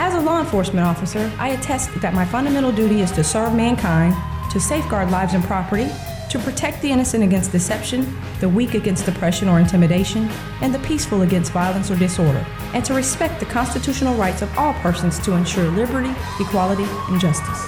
As a law enforcement officer, I attest that my fundamental duty is to serve mankind, to safeguard lives and property, to protect the innocent against deception, the weak against oppression or intimidation, and the peaceful against violence or disorder, and to respect the constitutional rights of all persons to ensure liberty, equality, and justice.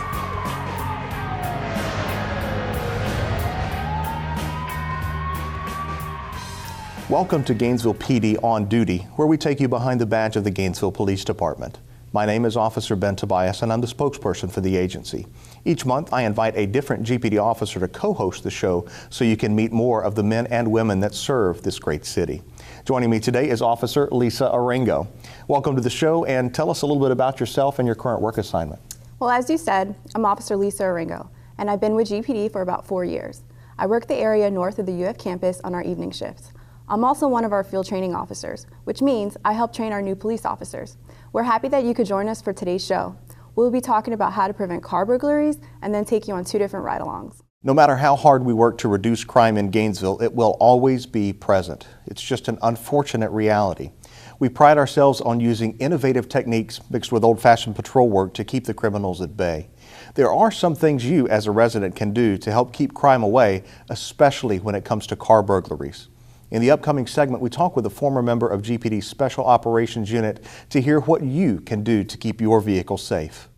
Welcome to Gainesville PD On Duty, where we take you behind the badge of the Gainesville Police Department. My name is Officer Ben Tobias, and I'm the spokesperson for the agency. Each month, I invite a different GPD officer to co-host the show so you can meet more of the men and women that serve this great city. Joining me today is Officer Lisa Orengo. Welcome to the show, and tell us a little bit about yourself and your current work assignment. Well, as you said, I'm Officer Lisa Orengo, and I've been with GPD for about 4 years. I work the area north of the UF campus on our evening shifts. I'm also one of our field training officers, which means I help train our new police officers. We're happy that you could join us for today's show. We'll be talking about how to prevent car burglaries and then take you on 2 different ride-alongs. No matter how hard we work to reduce crime in Gainesville, it will always be present. It's just an unfortunate reality. We pride ourselves on using innovative techniques mixed with old-fashioned patrol work to keep the criminals at bay. There are some things you, as a resident, can do to help keep crime away, especially when it comes to car burglaries. In the upcoming segment, we talk with a former member of GPD's Special Operations Unit to hear what you can do to keep your vehicle safe.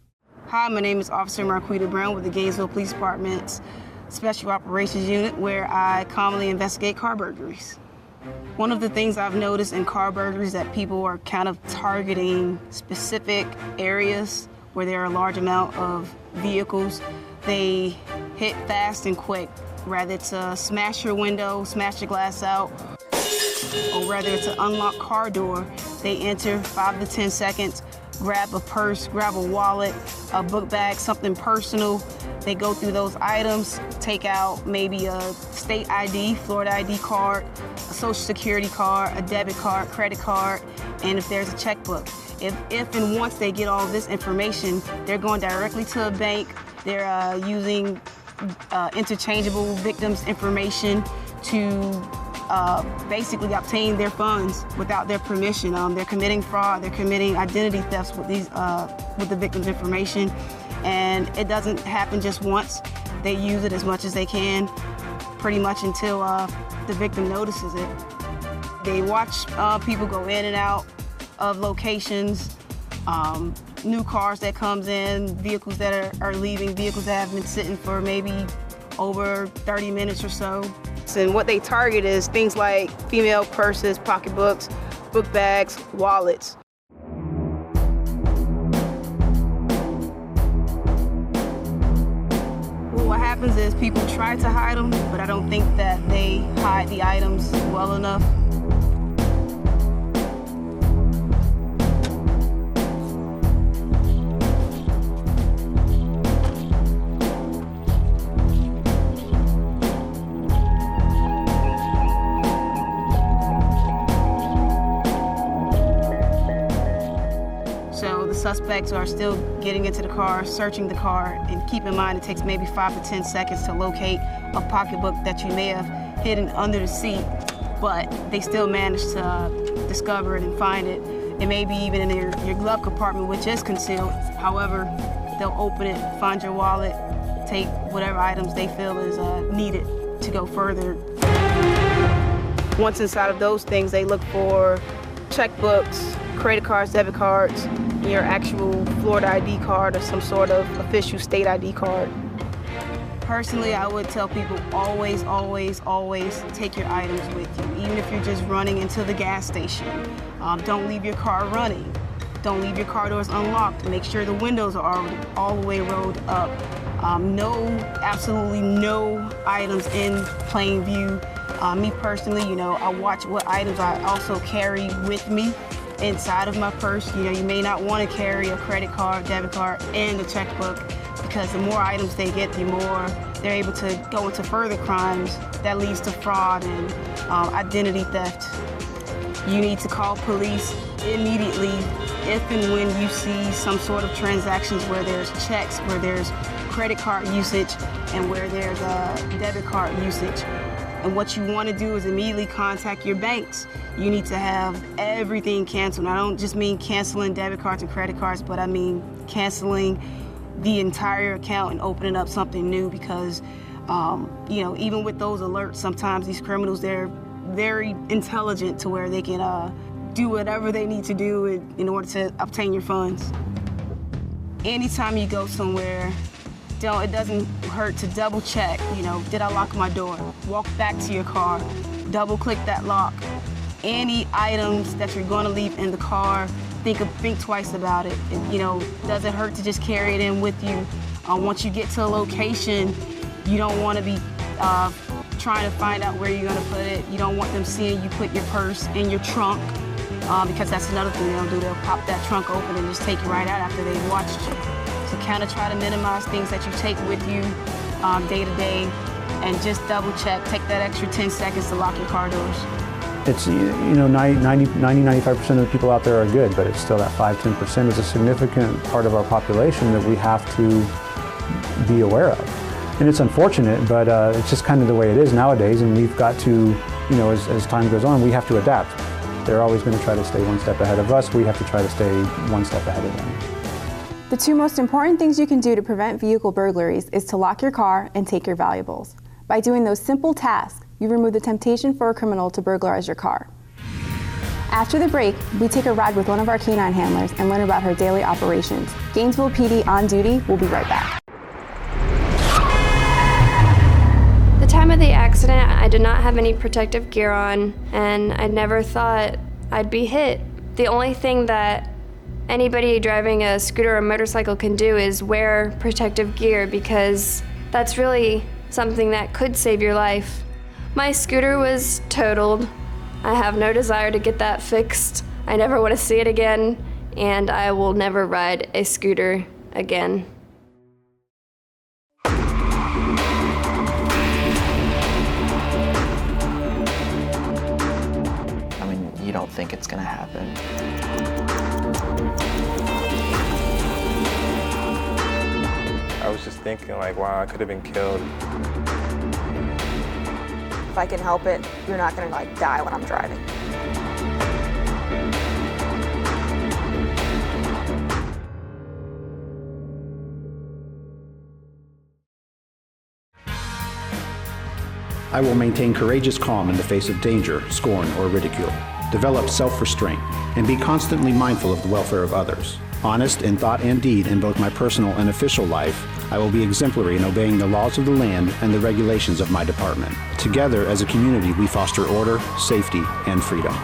Hi, my name is Officer Marquita Brown with the Gainesville Police Department's Special Operations Unit, where I commonly investigate car burglaries. One of the things I've noticed in car burglaries that people are kind of targeting specific areas where there are a large amount of vehicles. They hit fast and quick. Whether it's a smash your window, smash your glass out, or whether it's an unlocked car door, they enter 5 to 10 seconds, grab a purse, grab a wallet, a book bag, something personal. They go through those items, take out maybe a state ID, Florida ID card, a social security card, a debit card, credit card, and if there's a checkbook. If and once they get all this information, they're going directly to a bank. They're using interchangeable victims' information to basically obtain their funds without their permission. They're committing fraud, they're committing identity thefts with the victim's information, and it doesn't happen just once. They use it as much as they can, pretty much until the victim notices it. They watch people go in and out of locations, new cars that comes in, vehicles that are leaving, vehicles that have been sitting for maybe over 30 minutes or so. And what they target is things like female purses, pocketbooks, book bags, wallets. Well, what happens is people try to hide them, but I don't think that they hide the items well enough. Suspects are still getting into the car, searching the car, and keep in mind it takes maybe 5 to 10 seconds to locate a pocketbook that you may have hidden under the seat, but they still manage to discover it and find it. It may be even in your glove compartment, which is concealed. However, they'll open it, find your wallet, take whatever items they feel is needed to go further. Once inside of those things, they look for checkbooks, credit cards, debit cards, your actual Florida ID card or some sort of official state ID card. Personally, I would tell people always, always, always take your items with you, even if you're just running into the gas station. Don't leave your car running. Don't leave your car doors unlocked. Make sure the windows are all the way rolled up. Absolutely no items in plain view. Me personally, I watch what items I also carry with me inside of my purse. You may not want to carry a credit card, debit card, and a checkbook, because the more items they get, the more they're able to go into further crimes that leads to fraud and identity theft. You need to call police immediately if and when you see some sort of transactions where there's checks, where there's credit card usage, and where there's debit card usage. And what you want to do is immediately contact your banks. You need to have everything canceled. And I don't just mean canceling debit cards and credit cards, but I mean canceling the entire account and opening up something new, because even with those alerts, sometimes these criminals, they're very intelligent to where they can do whatever they need to do in order to obtain your funds. Anytime you go somewhere, it doesn't hurt to double check, did I lock my door? Walk back to your car, double click that lock. Any items that you're going to leave in the car, think twice about it. It doesn't hurt to just carry it in with you. Once you get to a location, you don't want to be trying to find out where you're going to put it. You don't want them seeing you put your purse in your trunk, because that's another thing they'll do. They'll pop that trunk open and just take you right out after they've watched you. So kind of try to minimize things that you take with you day to day, and just double check. Take that extra 10 seconds to lock your car doors. It's, 95% of the people out there are good, but it's still that 5-10% is a significant part of our population that we have to be aware of. And it's unfortunate, but it's just kind of the way it is nowadays, and we've got to, as time goes on, we have to adapt. They're always going to try to stay one step ahead of us. We have to try to stay one step ahead of them. The two most important things you can do to prevent vehicle burglaries is to lock your car and take your valuables. By doing those simple tasks, you remove the temptation for a criminal to burglarize your car. After the break, we take a ride with one of our canine handlers and learn about her daily operations. Gainesville PD on duty. We'll be right back. The time of the accident, I did not have any protective gear on, and I never thought I'd be hit. The only thing that anybody driving a scooter or a motorcycle can do is wear protective gear, because that's really something that could save your life. My scooter was totaled. I have no desire to get that fixed. I never want to see it again, and I will never ride a scooter again. You don't think it's gonna happen. I was just thinking wow, I could have been killed. If I can help it, you're not gonna die when I'm driving. I will maintain courageous calm in the face of danger, scorn, or ridicule. Develop self-restraint, and be constantly mindful of the welfare of others. Honest in thought and deed in both my personal and official life, I will be exemplary in obeying the laws of the land and the regulations of my department. Together, as a community, we foster order, safety, and freedom.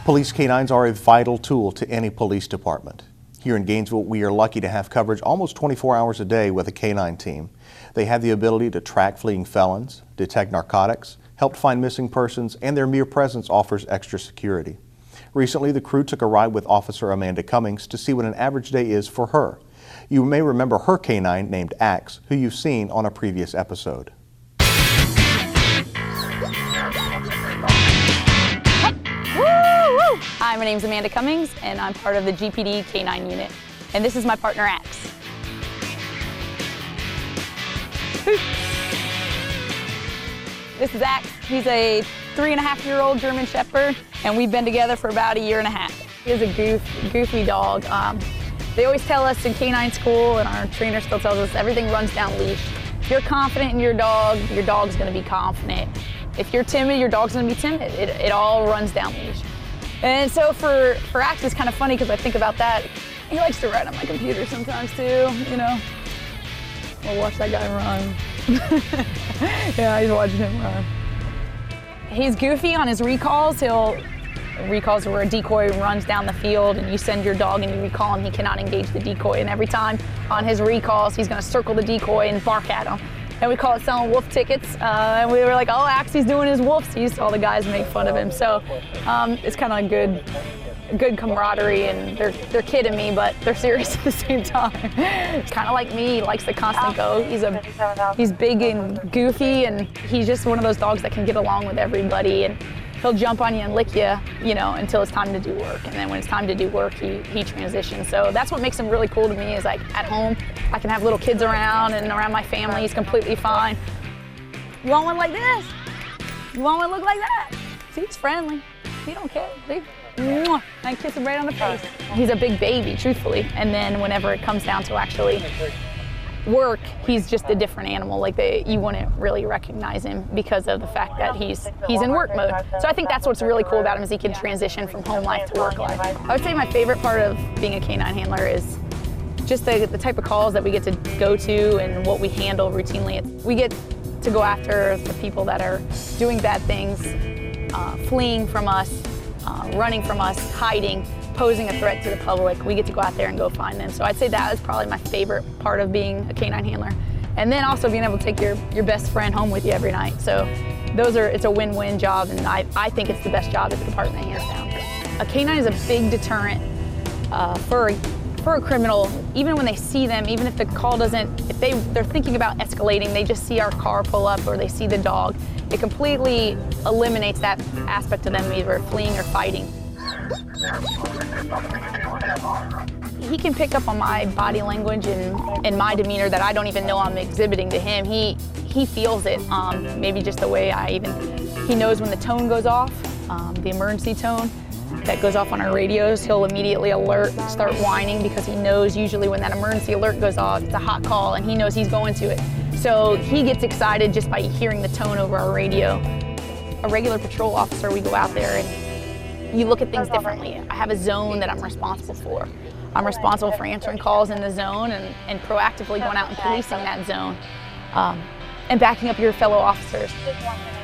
Police canines are a vital tool to any police department. Here in Gainesville, we are lucky to have coverage almost 24 hours a day with a canine team. They have the ability to track fleeing felons, detect narcotics, help find missing persons, and their mere presence offers extra security. Recently, the crew took a ride with Officer Amanda Cummings to see what an average day is for her. You may remember her canine named Axe, who you've seen on a previous episode. Hi, my name's Amanda Cummings, and I'm part of the GPD K9 unit. And this is my partner, Axe. This is Axe. He's a 3.5-year-old German Shepherd, and we've been together for about a year and a half. He's a goofy dog. They always tell us in canine school, and our trainer still tells us, everything runs down leash. If you're confident in your dog's gonna be confident. If you're timid, your dog's gonna be timid. It all runs down leash. And so for Axe, it's kind of funny because I think about that. He likes to ride on my computer sometimes too, We'll watch that guy run. Yeah, he's watching him run. He's goofy on his recalls. Recalls are where a decoy runs down the field and you send your dog and you recall him, he cannot engage the decoy. And every time on his recalls, he's gonna circle the decoy and bark at him. And we call it selling wolf tickets. And we were like, oh, Axie's doing his wolfsies. All the guys make fun of him. So it's kind of a good camaraderie, and they're kidding me, but they're serious at the same time. It's kind of like me. He likes the constant go. He's big and goofy, and he's just one of those dogs that can get along with everybody. And he'll jump on you and lick you, you know, until it's time to do work. And then when it's time to do work, he transitions. So that's what makes him really cool to me is like at home, I can have little kids around and around my family, he's completely fine. You want one like this? You want one look like that? See, he's friendly. He don't care. See? Mwah, and kiss him right on the face. He's a big baby, truthfully. And then whenever it comes down to actually work, he's just a different animal. Like you wouldn't really recognize him because of the fact that he's in work mode. So I think that's what's really cool about him is he can transition from home life to work life. I would say my favorite part of being a canine handler is just the type of calls that we get to go to and what we handle routinely. We get to go after the people that are doing bad things, fleeing from us, running from us, hiding, posing a threat to the public. We get to go out there and go find them. So I'd say that is probably my favorite part of being a canine handler. And then also being able to take your best friend home with you every night. So it's a win-win job, and I think it's the best job in the department, hands down. A canine is a big deterrent for a criminal. Even when they see them, even if the call doesn't, if they're thinking about escalating, they just see our car pull up or they see the dog, it completely eliminates that aspect of them either fleeing or fighting. He can pick up on my body language and my demeanor that I don't even know I'm exhibiting to him. He feels it, maybe just the way he knows when the tone goes off, the emergency tone that goes off on our radios. He'll immediately alert, start whining because he knows usually when that emergency alert goes off, it's a hot call and he knows he's going to it. So he gets excited just by hearing the tone over our radio. A regular patrol officer, we go out there and you look at things differently. I have a zone that I'm responsible for. I'm responsible for answering calls in the zone and proactively going out and policing that zone and backing up your fellow officers.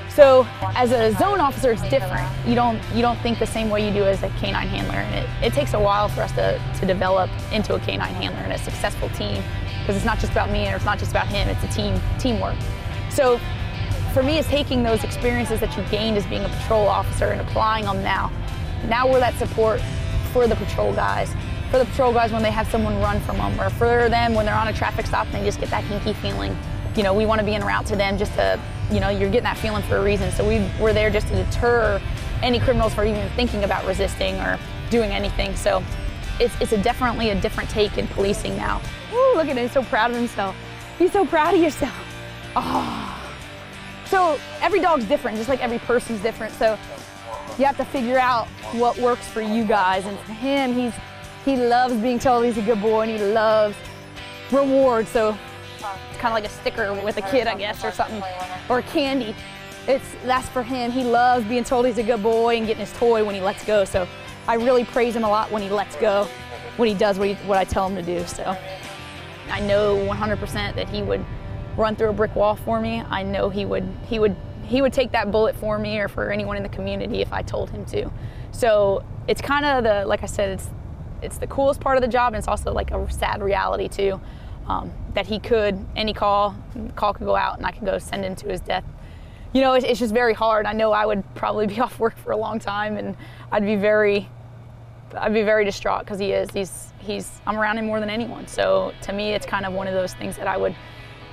So as a zone officer, it's different. You don't think the same way you do as a canine handler, and it takes a while for us to develop into a canine handler and a successful team, because it's not just about me and it's not just about him, it's a teamwork. So for me, it's taking those experiences that you gained as being a patrol officer and applying them now. Now we're that support for the patrol guys. For the patrol guys when they have someone run from them, or for them when they're on a traffic stop and they just get that hinky feeling. You know, we want to be en route to them just to, you know, you're getting that feeling for a reason. So we're there just to deter any criminals from even thinking about resisting or doing anything. So it's definitely a different take in policing now. Ooh, look at him, he's so proud of himself. He's so proud of yourself. Oh. So every dog's different, just like every person's different. So you have to figure out what works for you guys. And for him, he loves being told he's a good boy and he loves rewards. So it's kind of like a sticker with a kid, I guess, or something, or candy. That's for him. He loves being told he's a good boy and getting his toy when he lets go. So I really praise him a lot when he lets go, when he does what I tell him to do. So I know 100% that he would run through a brick wall for me. I know he would take that bullet for me or for anyone in the community if I told him to. So it's kind of like I said, it's the coolest part of the job, and it's also like a sad reality too. That he could, any call could go out and I could go send him to his death. You know, it's just very hard. I know I would probably be off work for a long time and I'd be very distraught because I'm around him more than anyone. So to me, it's kind of one of those things that I don't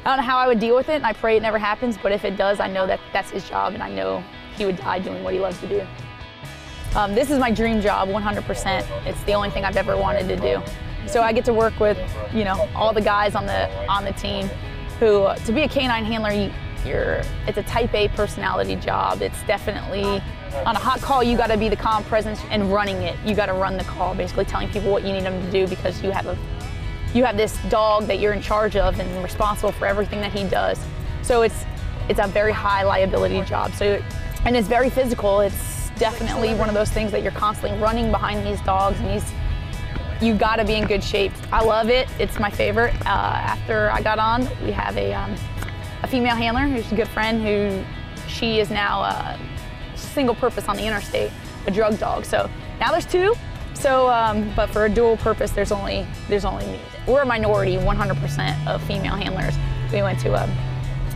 know how I would deal with it, and I pray it never happens, but if it does, I know that that's his job and I know he would die doing what he loves to do. This is my dream job, 100%. It's the only thing I've ever wanted to do. So I get to work with, you know, all the guys on the team who, to be a canine handler, it's a type A personality job. It's definitely, on a hot call, you gotta be the calm presence and running it. You gotta run the call, basically telling people what you need them to do because you have this dog that you're in charge of and responsible for everything that he does. So it's a very high liability job. So, and it's very physical. It's definitely one of those things that you're constantly running behind these dogs, and you gotta be in good shape. I love it, it's my favorite. After I got on, we have a female handler who's a good friend she is now single purpose on the interstate, a drug dog. So now there's two, so, but for a dual purpose, there's only me. We're a minority, 100% of female handlers. We went to a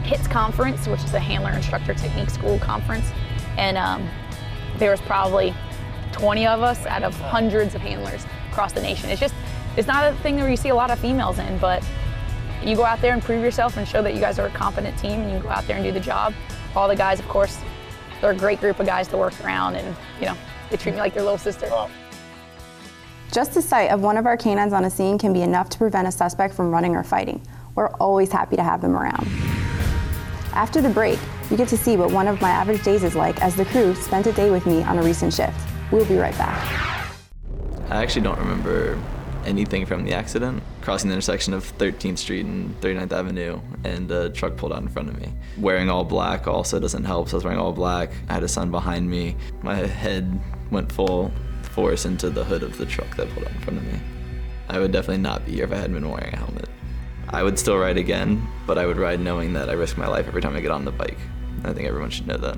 HITS conference, which is a handler instructor technique school conference, and there was probably 20 of us out of hundreds of handlers across the nation. It's not a thing where you see a lot of females in, but you go out there and prove yourself and show that you guys are a competent team and you go out there and do the job. All the guys, of course, They're a great group of guys to work around, and they treat me like their little sister. Just the sight of one of our canines on a scene can be enough to prevent a suspect from running or fighting. We're always happy to have them around. After the break, you get to see what one of my average days is like as the crew spent a day with me on a recent shift. We'll be right back. I actually don't remember anything from the accident. Crossing the intersection of 13th Street and 39th Avenue, and a truck pulled out in front of me. Wearing all black also doesn't help, so I was wearing all black. I had a son behind me. My head went full force into the hood of the truck that pulled out in front of me. I would definitely not be here if I hadn't been wearing a helmet. I would still ride again, but I would ride knowing that I risk my life every time I get on the bike. I think everyone should know that.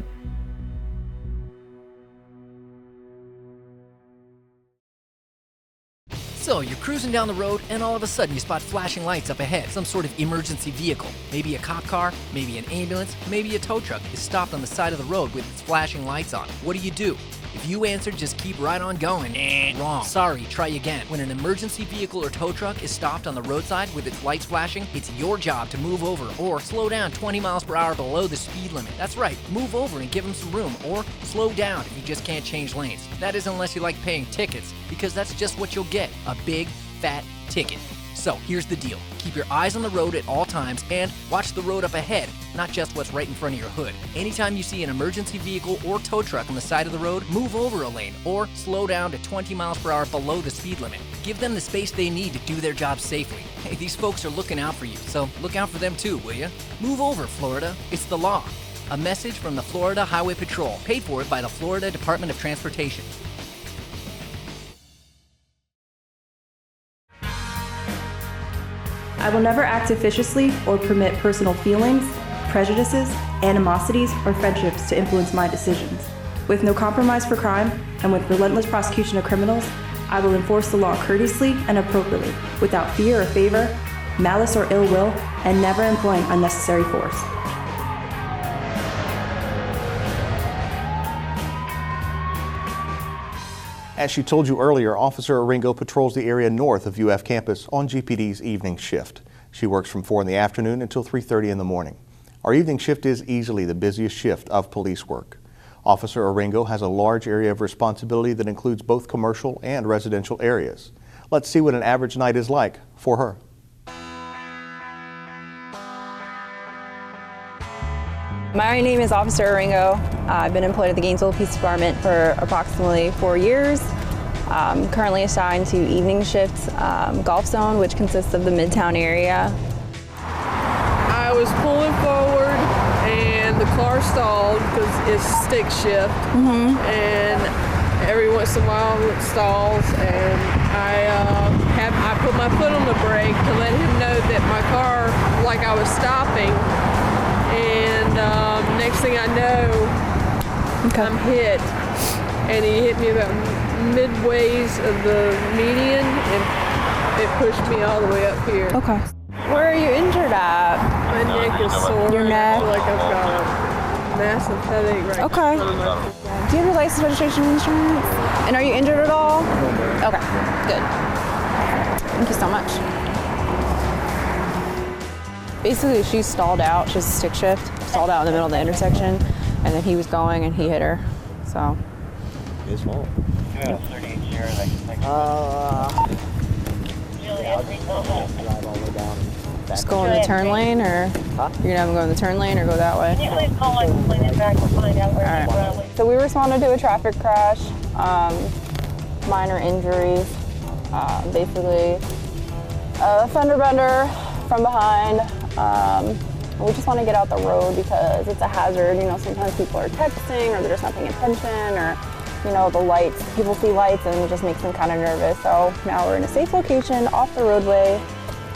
So you're cruising down the road and all of a sudden you spot flashing lights up ahead. Some sort of emergency vehicle. Maybe a cop car, maybe an ambulance, maybe a tow truck is stopped on the side of the road with its flashing lights on. What do? If you answer, just keep right on going. Wrong. Sorry, try again. When an emergency vehicle or tow truck is stopped on the roadside with its lights flashing, it's your job to move over or slow down 20 miles per hour below the speed limit. That's right, move over and give them some room, or slow down if you just can't change lanes. That is unless you like paying tickets, because that's just what you'll get, a big, fat ticket. So here's the deal. Keep your eyes on the road at all times and watch the road up ahead, not just what's right in front of your hood. Anytime you see an emergency vehicle or tow truck on the side of the road, move over a lane or slow down to 20 miles per hour below the speed limit. Give them the space they need to do their job safely. Hey, these folks are looking out for you, so look out for them too, will you? Move over, Florida. It's the law. A message from the Florida Highway Patrol, paid for by the Florida Department of Transportation. I will never act officiously or permit personal feelings, prejudices, animosities, or friendships to influence my decisions. With no compromise for crime and with relentless prosecution of criminals, I will enforce the law courteously and appropriately, without fear or favor, malice or ill will, and never employing unnecessary force. As she told you earlier, Officer Orengo patrols the area north of UF campus on GPD's evening shift. She works from 4 in the afternoon until 3:30 in the morning. Our evening shift is easily the busiest shift of police work. Officer Orengo has a large area of responsibility that includes both commercial and residential areas. Let's see what an average night is like for her. My name is Officer Orengo. I've been employed at the Gainesville Police Department for approximately 4 years. I'm currently assigned to evening shift Golf Zone, which consists of the Midtown area. I was pulling forward and the car stalled because it's stick shift. And every once in a while it stalls, and I put my foot on the brake to let him know that my car, like I was stopping. And next thing I know, I'm hit, and he hit me about midways of the median, and it pushed me all the way up here. Okay. Where are you injured at? My neck is sore. Your neck? I feel like I've got a massive headache right now. Okay. Do you have your license, registration, and insurance? And are you injured at all? Okay, good. Thank you so much. Basically, she stalled out. She's a stick shift. Stalled out in the middle of the intersection, and then he was going and he hit her. So. His fault. Just go in the turn lane, or you're gonna have him go in the turn lane, or go that way. All right. So we responded to a traffic crash, minor injuries, basically a fender bender from behind. We just want to get out the road because it's a hazard. You know, sometimes people are texting or they're just not paying attention, or, you know, the lights, people see lights and it just makes them kind of nervous. So now we're in a safe location off the roadway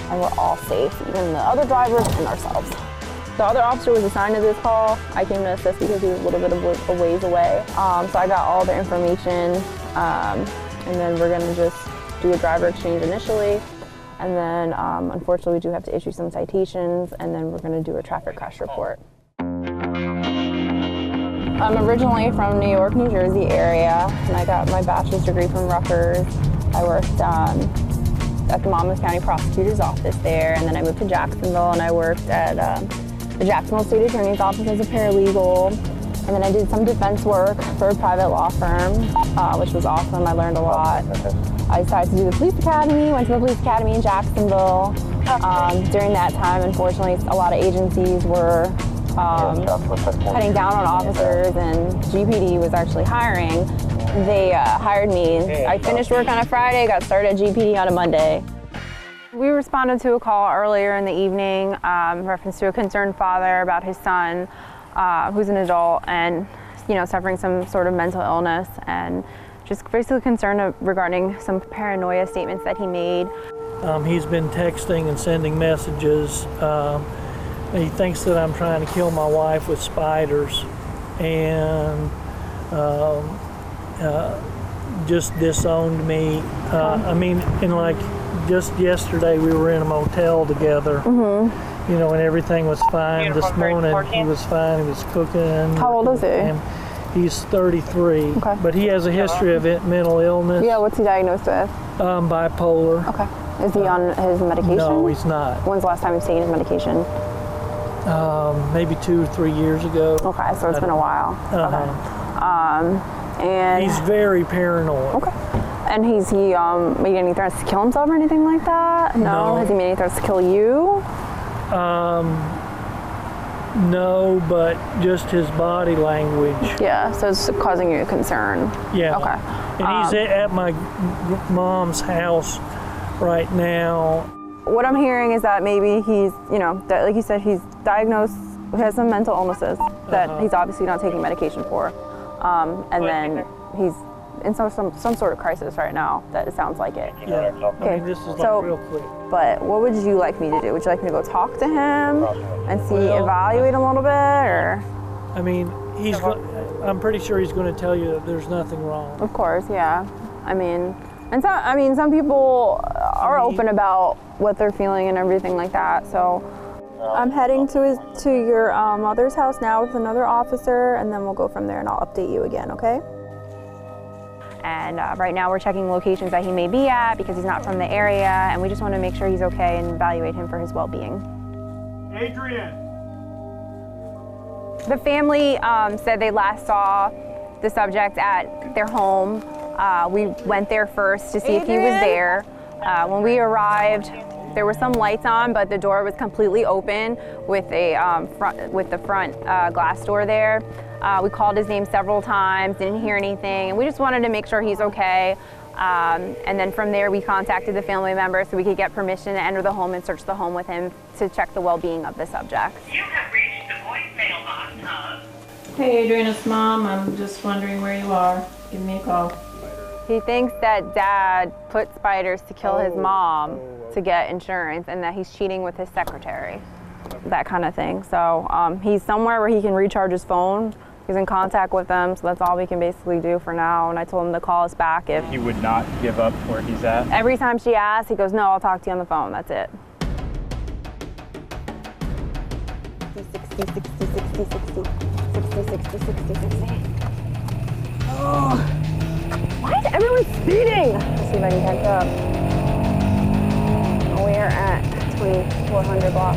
and we're all safe, even the other drivers and ourselves. The other officer was assigned to this call. I came to assist because he was a little bit of a ways away. So I got all the information, and then we're gonna just do a driver exchange initially. And then, unfortunately, we do have to issue some citations, and then we're going to do a traffic crash report. I'm originally from New York, New Jersey area, and I got my bachelor's degree from Rutgers. I worked at the Monmouth County Prosecutor's Office there, and then I moved to Jacksonville, and I worked at the Jacksonville State Attorney's Office as a paralegal. And And then I did some defense work for a private law firm, which was awesome. I learned a lot. I decided to do the police academy, went to the police academy in Jacksonville. During that time, unfortunately, a lot of agencies were cutting down on officers, and GPD was actually hiring. They hired me. I finished work on a Friday, got started at GPD on a Monday. We responded to a call earlier in the evening, in reference to a concerned father about his son, who's an adult and, suffering some sort of mental illness, and just basically concerned regarding some paranoia statements that he made. He's been texting and sending messages. He thinks that I'm trying to kill my wife with spiders, and just disowned me. Just yesterday we were in a motel together, and everything was fine. This morning he was fine, he was cooking. How old is he? And he's 33, but he has a history of mental illness. Yeah, what's he diagnosed with? Bipolar. Okay. Is he on his medication? No, he's not. When's the last time he's taken his medication? Maybe 2 or 3 years ago. Okay, so it's been a while. Okay. And he's very paranoid. Okay. And he made any threats to kill himself or anything like that? No. Has he made any threats to kill you? No, but just his body language. Yeah, so it's causing you concern. Yeah. Okay. And he's at my mom's house right now. What I'm hearing is that maybe he's, that, like you said, he's diagnosed, he has some mental illnesses that he's obviously not taking medication for. And then he's in some sort of crisis right now, that it sounds like it. Yeah, okay. This is so, real quick. But what would you like me to do? Would you like me to go talk to him and evaluate him a little bit, or? I mean, I'm pretty sure he's going to tell you that there's nothing wrong. Of course, yeah. Some people are open about what they're feeling and everything like that. So I'm heading to your mother's house now with another officer, and then we'll go from there, and I'll update you again, okay? And right now we're checking locations that he may be at because he's not from the area, and we just want to make sure he's okay and evaluate him for his well-being. Adrian! The family said they last saw the subject at their home. We went there first to see if he was there. When we arrived, there were some lights on, but the door was completely open with the front glass door there. We called his name several times, didn't hear anything, and we just wanted to make sure he's okay. And then from there, we contacted the family member so we could get permission to enter the home and search the home with him to check the well-being of the subject. You have reached the voicemail box of... Hey Adrian, it's Mom. I'm just wondering where you are. Give me a call. He thinks that Dad put spiders to kill his mom to get insurance, and that he's cheating with his secretary, that kind of thing. So he's somewhere where he can recharge his phone. He's in contact with them, so that's all we can basically do for now. And I told him to call us back if... He would not give up where he's at? Every time she asks, he goes, no, I'll talk to you on the phone, that's it. 60, 60, 60, 60, 60, 60, 60, 60. Oh, why is everyone speeding? Let's see if I can catch up. We're at 2400 block.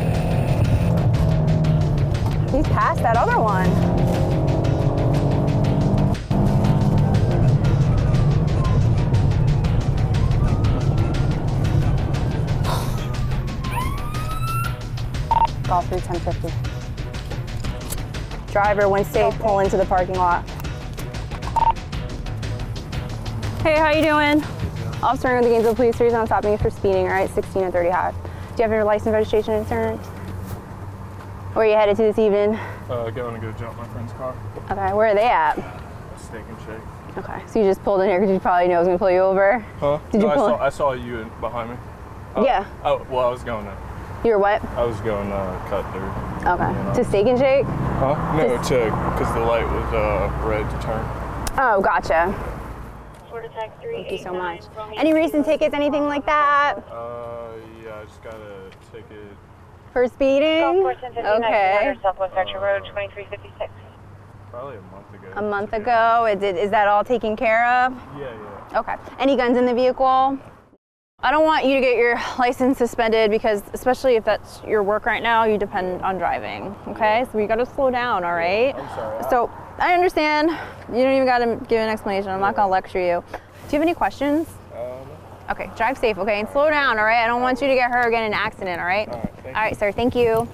He's past that other one. Call through 1050. Driver, when safe, pull into the parking lot. Hey, how you doing? Officer Orengo with the Gainesville Police Station. I'm stopping you for speeding, all right? 16 and 30 high. Do you have your license, registration, and insurance? Where are you headed to this evening? Going to go jump my friend's car. Okay, where are they at? Steak and Shake. Okay, so you just pulled in here because you probably knew I was going to pull you over? Huh? Did you pull I saw you behind me. Yeah. Oh, well, I was going to... You were what? I was going cut through. Okay. To Steak and Shake? Huh? No, because the light was red to turn. Oh, gotcha. Thank you so much. Any recent tickets, anything like that? Yeah, I just got a ticket. For speeding? Okay. Southwest Archer Road, 2356. Probably a month ago. A month ago? Is that all taken care of? Yeah, yeah. Okay. Any guns in the vehicle? I don't want you to get your license suspended because, especially if that's your work right now, you depend on driving, okay? So you gotta slow down, all right? I'm sorry. So I understand. You don't even gotta give an explanation. I'm not gonna lecture you. Do you have any questions? Okay, drive safe, okay? And slow down, all right? I don't want you to get hurt or get in an accident, all right? All right, sir, thank you.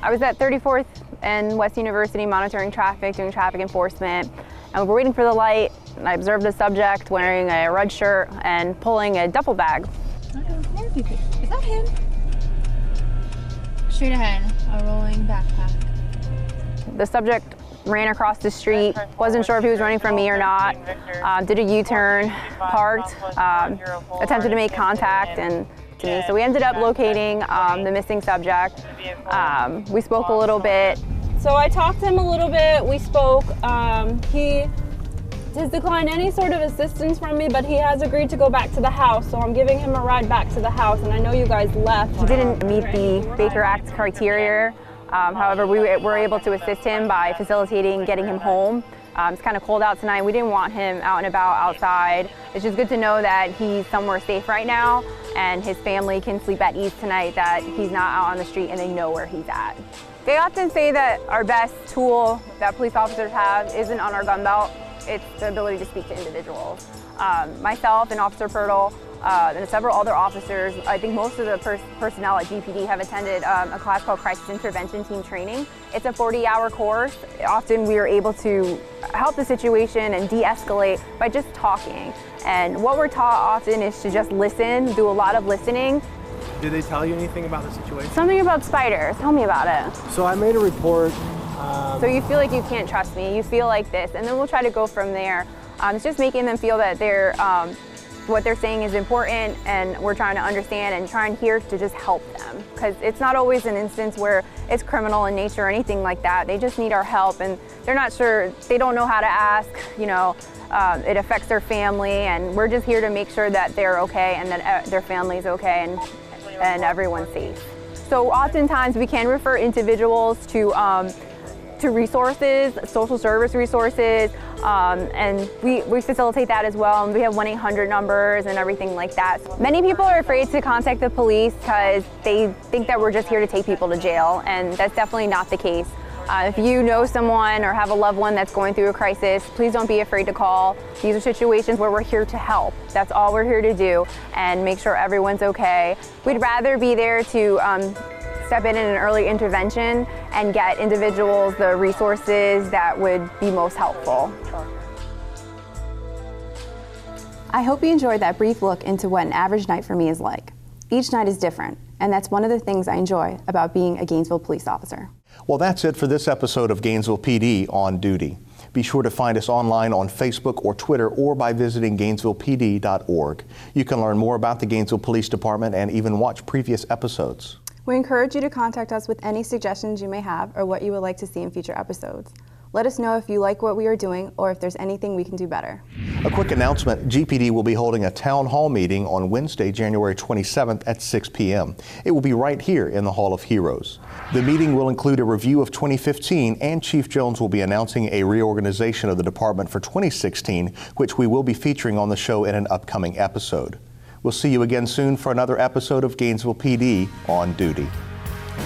I was at 34th and West University monitoring traffic, doing traffic enforcement, and we were waiting for the light, and I observed a subject wearing a red shirt and pulling a duffel bag. Is that him? Straight ahead, a rolling backpack. The subject ran across the street, wasn't sure if he was running from me or not, did a U-turn, parked, attempted to make contact and to me. So we ended up locating the missing subject. We spoke a little bit. So I talked to him a little bit, we spoke. He has declined any sort of assistance from me, but he has agreed to go back to the house, so I'm giving him a ride back to the house, and I know you guys left. He didn't meet the Baker Act criteria. However, we were able to assist him by facilitating getting him home. It's kind of cold out tonight. We didn't want him out and about outside. It's just good to know that he's somewhere safe right now and his family can sleep at ease tonight, that he's not out on the street and they know where he's at. They often say that our best tool that police officers have isn't on our gun belt. It's the ability to speak to individuals. Myself and Officer Pirtle and several other officers, I think most of the personnel at GPD have attended a class called Crisis Intervention Team Training. It's a 40-hour course. Often we are able to help the situation and de-escalate by just talking. And what we're taught often is to just listen, do a lot of listening. Did they tell you anything about the situation? Something about spiders. Tell me about it. So I made a report. So you feel like you can't trust me, you feel like this, and then we'll try to go from there. It's just making them feel that what they're saying is important, and we're trying to understand and trying here to just help them. Because it's not always an instance where it's criminal in nature or anything like that. They just need our help, and they're not sure, they don't know how to ask, you know, it affects their family, and we're just here to make sure that they're okay and that their family's okay and everyone's safe. So oftentimes we can refer individuals to resources, social service resources, and we facilitate that as well. And we have 1-800 numbers and everything like that. Many people are afraid to contact the police because they think that we're just here to take people to jail, and that's definitely not the case. If you know someone or have a loved one that's going through a crisis, please don't be afraid to call. These are situations where we're here to help. That's all we're here to do, and make sure everyone's okay. We'd rather be there to step in an early intervention and get individuals the resources that would be most helpful. I hope you enjoyed that brief look into what an average night for me is like. Each night is different, and that's one of the things I enjoy about being a Gainesville police officer. Well, that's it for this episode of Gainesville PD On Duty. Be sure to find us online on Facebook or Twitter or by visiting GainesvillePD.org. You can learn more about the Gainesville Police Department and even watch previous episodes. We encourage you to contact us with any suggestions you may have or what you would like to see in future episodes. Let us know if you like what we are doing or if there's anything we can do better. A quick announcement, GPD will be holding a town hall meeting on Wednesday, January 27th at 6 p.m. It will be right here in the Hall of Heroes. The meeting will include a review of 2015, and Chief Jones will be announcing a reorganization of the department for 2016, which we will be featuring on the show in an upcoming episode. We'll see you again soon for another episode of Gainesville PD On Duty.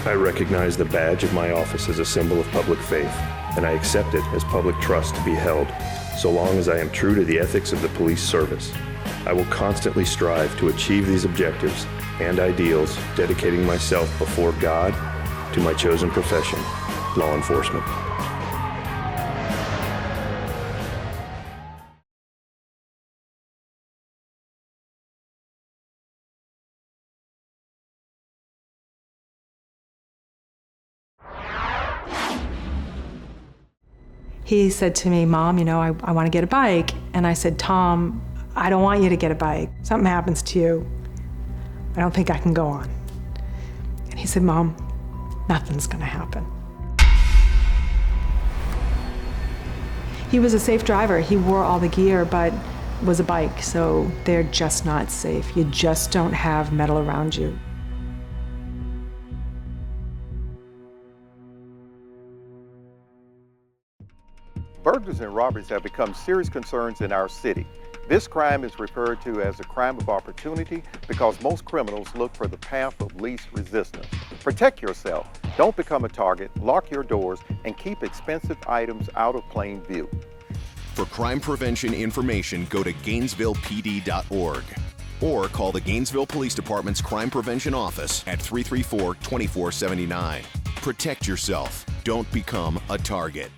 I recognize the badge of my office as a symbol of public faith, and I accept it as public trust to be held, so long as I am true to the ethics of the police service. I will constantly strive to achieve these objectives and ideals, dedicating myself before God to my chosen profession, law enforcement. He said to me, Mom, you know, I want to get a bike. And I said, Tom, I don't want you to get a bike. Something happens to you, I don't think I can go on. And he said, Mom, nothing's going to happen. He was a safe driver. He wore all the gear, but was a bike, so they're just not safe. You just don't have metal around you. Burglaries and robberies have become serious concerns in our city. This crime is referred to as a crime of opportunity because most criminals look for the path of least resistance. Protect yourself. Don't become a target. Lock your doors and keep expensive items out of plain view. For crime prevention information, go to GainesvillePD.org or call the Gainesville Police Department's Crime Prevention Office at 334-2479. Protect yourself. Don't become a target.